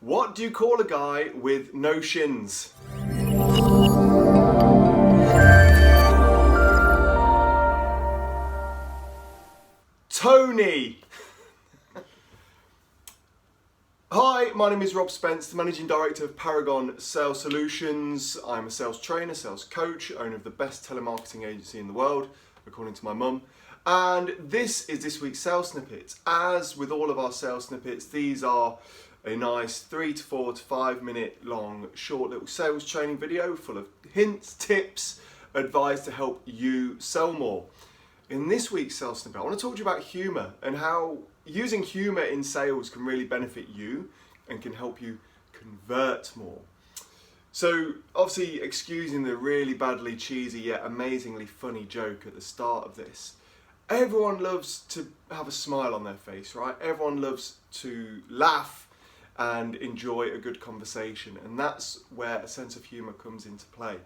What do you call a guy with no shins? Tony! Hi, my name is Rob Spence, the Managing Director of Paragon Sales Solutions. I'm a sales trainer, sales coach, owner of the best telemarketing agency in the world, according to my mum. And this is this week's sales snippet. As with all of our sales snippets, these are a nice 3 to 4 to 5 minute long short little sales training video full of hints, tips, advice to help you sell more. In this week's sales snippet, I want to talk to you about humour and how using humour in sales can really benefit you and can help you convert more. So obviously, excusing the really badly cheesy yet amazingly funny joke at the start of this, everyone loves to have a smile on their face, right? Everyone loves to laugh and enjoy a good conversation, and that's where a sense of humour comes into play.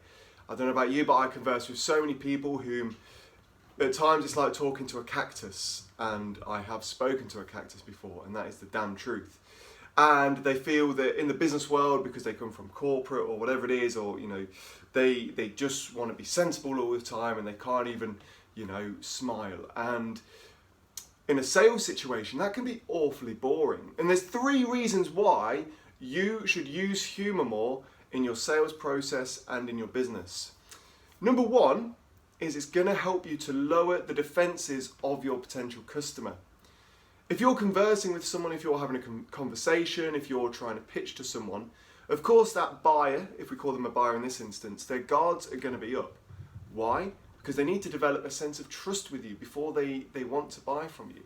I don't know about you, but I converse with so many people whom at times it's like talking to a cactus, and I have spoken to a cactus before, and that is the damn truth. And they feel that in the business world, because they come from corporate or whatever it is, or they just want to be sensible all the time, and they can't even smile. And in a sales situation, that can be awfully boring. And there's 3 reasons why you should use humour more in your sales process and in your business. Number 1 is it's going to help you to lower the defences of your potential customer. If you're conversing with someone, if you're having a conversation, if you're trying to pitch to someone, of course that buyer, if we call them a buyer in this instance, their guards are going to be up. Why? Because they need to develop a sense of trust with you before they want to buy from you.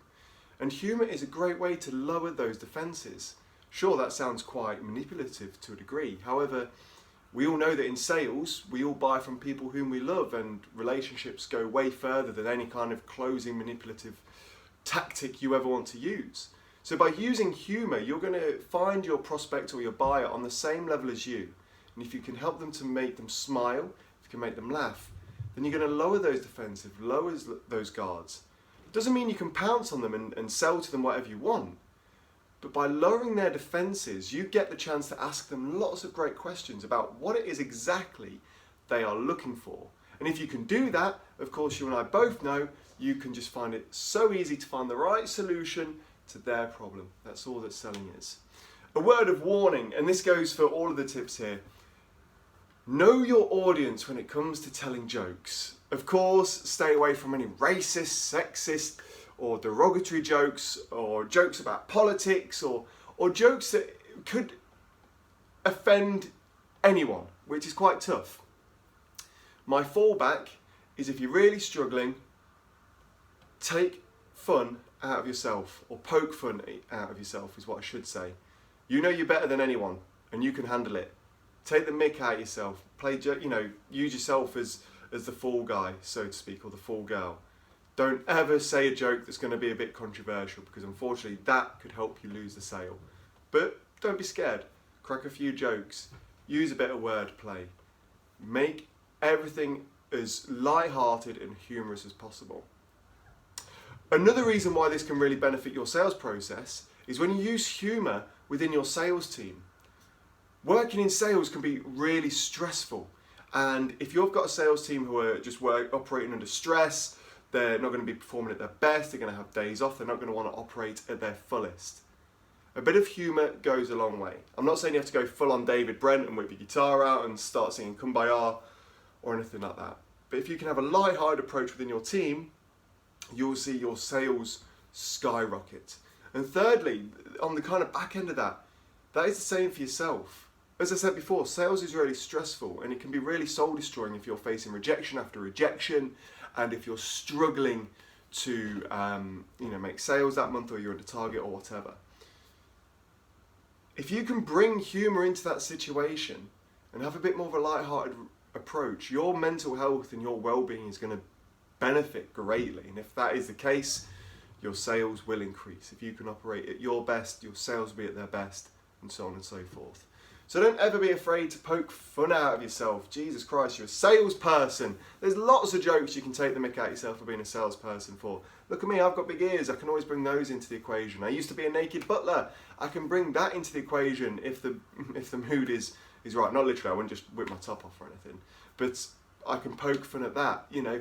And humour is a great way to lower those defences. Sure, that sounds quite manipulative to a degree. However, we all know that in sales, we all buy from people whom we love, and relationships go way further than any kind of closing manipulative tactic you ever want to use. So by using humour, you're going to find your prospect or your buyer on the same level as you. And if you can help them to make them smile, if you can make them laugh, then you're going to lower those defensive, lower those guards. It doesn't mean you can pounce on them and sell to them whatever you want. But by lowering their defences, you get the chance to ask them lots of great questions about what it is exactly they are looking for. And if you can do that, of course, you and I both know, you can just find it so easy to find the right solution to their problem. That's all that selling is. A word of warning, and this goes for all of the tips here. Know your audience when it comes to telling jokes. Of course, stay away from any racist, sexist, or derogatory jokes, or jokes about politics, or jokes that could offend anyone, which is quite tough. My fallback is, if you're really struggling, take fun out of yourself, or poke fun out of yourself is what I should say. You know you're better than anyone, and you can handle it. Take the mick out of yourself. Use yourself as the fall guy, so to speak, or the fall girl. Don't ever say a joke that's going to be a bit controversial, because unfortunately that could help you lose the sale. But don't be scared. Crack a few jokes. Use a bit of wordplay. Make everything as light-hearted and humorous as possible. Another reason why this can really benefit your sales process is when you use humour within your sales team. Working in sales can be really stressful, and if you've got a sales team who are just operating under stress, they're not going to be performing at their best, they're going to have days off, they're not going to want to operate at their fullest. A bit of humour goes a long way. I'm not saying you have to go full on David Brent and whip your guitar out and start singing Kumbaya or anything like that. But if you can have a light-hearted approach within your team, you'll see your sales skyrocket. And thirdly, on the kind of back end of that is the same for yourself. As I said before, sales is really stressful, and it can be really soul destroying if you're facing rejection after rejection, and if you're struggling to make sales that month, or you're under target or whatever. If you can bring humour into that situation and have a bit more of a light-hearted approach, your mental health and your well-being is going to benefit greatly. And if that is the case, your sales will increase. If you can operate at your best, your sales will be at their best, and so on and so forth. So don't ever be afraid to poke fun out of yourself. Jesus Christ, you're a salesperson. There's lots of jokes you can take the mick out yourself for being a salesperson for. Look at me, I've got big ears. I can always bring those into the equation. I used to be a naked butler. I can bring that into the equation if the mood is right. Not literally, I wouldn't just whip my top off or anything. But I can poke fun at that, you know.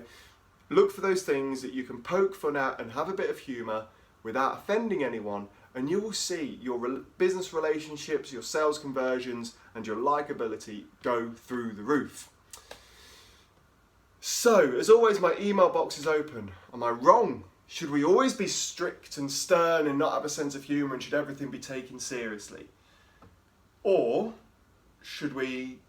Look for those things that you can poke fun at and have a bit of humour without offending anyone, and you will see your business relationships, your sales conversions, and your likability go through the roof. So, as always, my email box is open. Am I wrong? Should we always be strict and stern and not have a sense of humour, and should everything be taken seriously? Or should we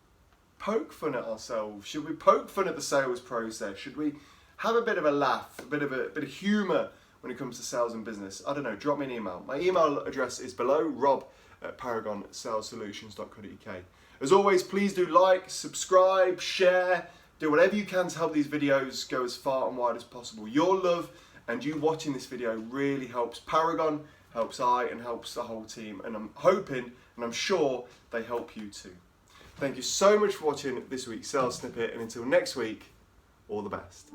poke fun at ourselves? Should we poke fun at the sales process? Should we have a bit of a laugh, a bit of humour when it comes to sales and business? I don't know, drop me an email. My email address is below, rob@paragonsalesolutions.co.uk. As always, please do like, subscribe, share, do whatever you can to help these videos go as far and wide as possible. Your love and you watching this video really helps Paragon, helps I, and helps the whole team. And I'm hoping and I'm sure they help you too. Thank you so much for watching this week's Sales Snippet, and until next week, all the best.